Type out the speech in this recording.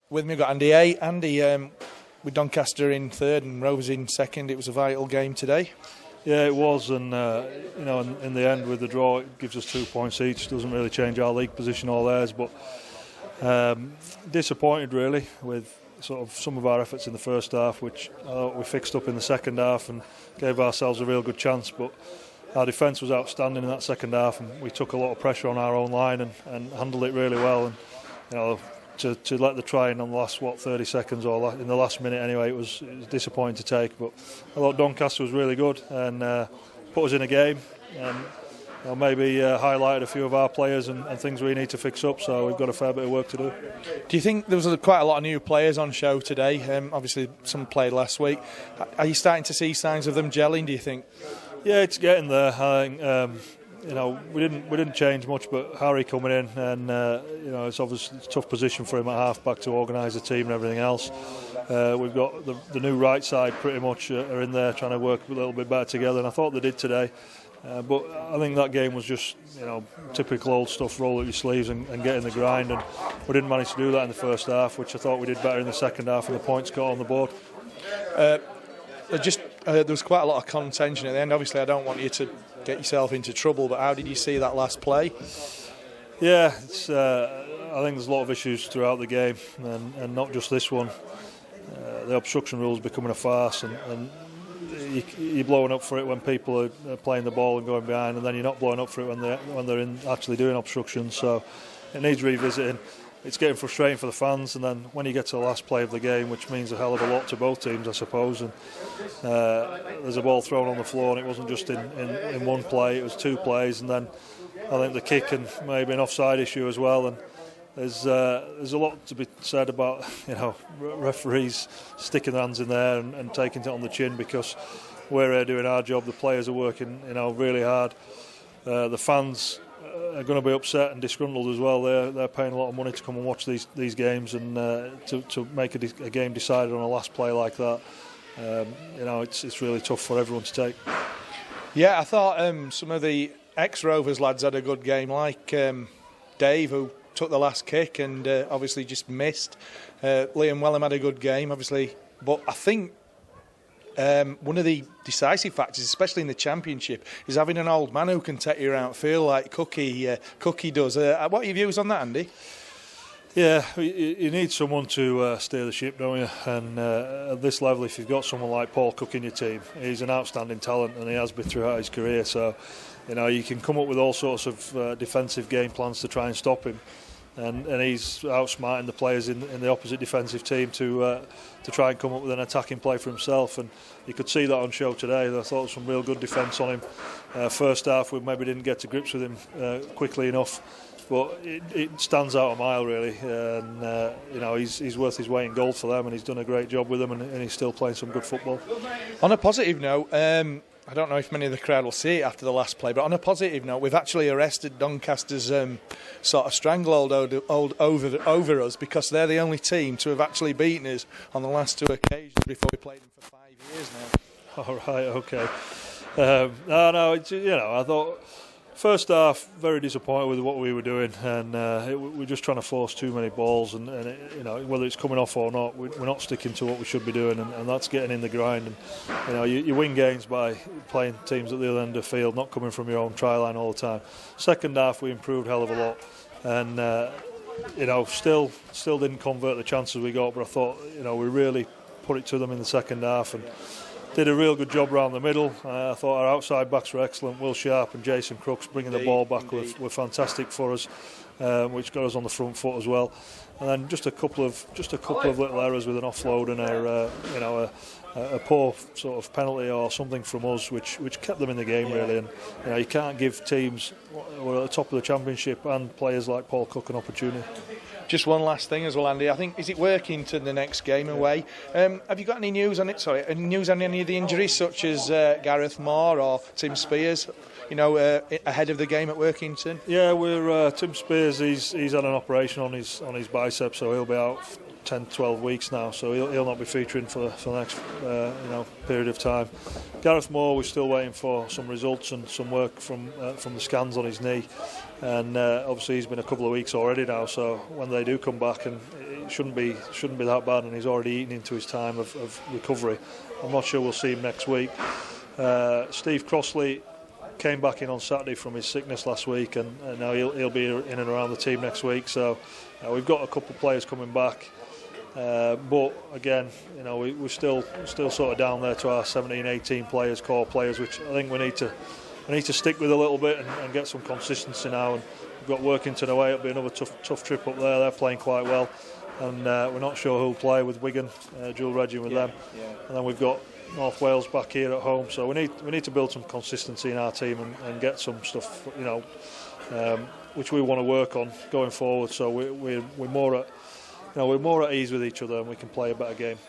With me, we've got Andy A. Andy, with Doncaster in third and Rovers in second, it was a vital game today. Yeah, it was, and in the end with the draw, it gives us 2 points each. Doesn't really change our league position or theirs, but disappointed really with sort of some of our efforts in the first half, which I thought we fixed up in the second half and gave ourselves a real good chance. But our defence was outstanding in that second half, and we took a lot of pressure on our own line and handled it really well. And to let the try in on the last 30 seconds or in the last minute anyway, it was disappointing to take. But I thought Doncaster was really good and put us in a game, and maybe highlighted a few of our players and things we need to fix up. So we've got a fair bit of work to do. Do you think there was quite a lot of new players on show today? Obviously some played last week. Are you starting to see signs of them gelling, do you think? Yeah, it's getting there. I think we didn't change much, but Harry coming in, and it's obviously a tough position for him at half-back to organise the team and everything else. We've got the new right side pretty much are in there trying to work a little bit better together, and I thought they did today. But I think that game was just typical old stuff, roll up your sleeves and get in the grind, and we didn't manage to do that in the first half, which I thought we did better in the second half, and the points got on the board. There was quite a lot of contention at the end. Obviously I don't want you to get yourself into trouble, but how did you see that last play? Yeah, I think there's a lot of issues throughout the game, and not just this one. The obstruction rule is becoming a farce, and you're blowing up for it when people are playing the ball and going behind, and then you're not blowing up for it when they're actually doing obstruction. So it needs revisiting. It's getting frustrating for the fans, and then when you get to the last play of the game, which means a hell of a lot to both teams, I suppose, and there's a ball thrown on the floor, and it wasn't just in one play, it was two plays, and then I think the kick and maybe an offside issue as well. And there's a lot to be said about referees sticking their hands in there and taking it on the chin, because we're doing our job, the players are working really hard, the fans are going to be upset and disgruntled as well. They're paying a lot of money to come and watch these games, and to make a game decided on a last play like that, it's really tough for everyone to take. Yeah, I thought some of the ex-Rovers lads had a good game, like Dave, who took the last kick and obviously just missed. Liam Wellham had a good game, obviously, but I think one of the decisive factors, especially in the Championship, is having an old man who can take you around field like Cookie does. What are your views on that, Andy? Yeah, you need someone to steer the ship, don't you? And at this level, if you've got someone like Paul Cook in your team, he's an outstanding talent, and he has been throughout his career. So, you can come up with all sorts of defensive game plans to try and stop him. And he's outsmarting the players in the opposite defensive team to try and come up with an attacking play for himself. And you could see that on show today. I thought there was some real good defence on him. First half, we maybe didn't get to grips with him quickly enough, but it stands out a mile really. And he's worth his weight in gold for them, and he's done a great job with them, and he's still playing some good football. On a positive note, I don't know if many of the crowd will see it after the last play, but on a positive note, we've actually arrested Doncaster's sort of stranglehold over us, because they're the only team to have actually beaten us on the last two occasions before we played them for 5 years now. All right, okay. I thought first half very disappointed with what we were doing, and we're just trying to force too many balls, and whether it's coming off or not, we're not sticking to what we should be doing, and that's getting in the grind. And you win games by playing teams at the other end of the field, not coming from your own try line all the time. Second half we improved a hell of a lot, and still didn't convert the chances we got, but I thought we really put it to them in the second half and did a real good job around the middle. I thought our outside backs were excellent. Will Sharp and Jason Crooks bringing the ball back were fantastic for us, which got us on the front foot as well. And then just a couple of little errors with an offload and a poor sort of penalty or something from us, which kept them in the game really. And you can't give teams who are at the top of the Championship and players like Paul Cook an opportunity. Just one last thing as well, Andy. I think, is it Workington the next game away? Have you got any news on it? Sorry, any news on any of the injuries, such as Gareth Moore or Tim Spears? Ahead of the game at Workington. Yeah, we're Tim Spears. He's had an operation on his bicep, so he'll be out 10-12 weeks now. So he'll not be featuring for the next period of time. Gareth Moore, we're still waiting for some results and some work from the scans on his knee. And obviously he's been a couple of weeks already now, so when they do come back, and shouldn't be that bad, and he's already eaten into his time of recovery. I'm not sure we'll see him next week. Steve Crossley came back in on Saturday from his sickness last week, and now he'll be in and around the team next week. So we've got a couple of players coming back, but again, we're still sort of down there to our 17, 18 players, core players, which I think we need to stick with a little bit and get some consistency now. And we've got Workington away. It'll be another tough trip up there. They're playing quite well, and we're not sure who'll play with Wigan, dual regging with them. And then we've got North Wales back here at home, so we need to build some consistency in our team and get some stuff, which we want to work on going forward. So we're more at ease with each other, and we can play a better game.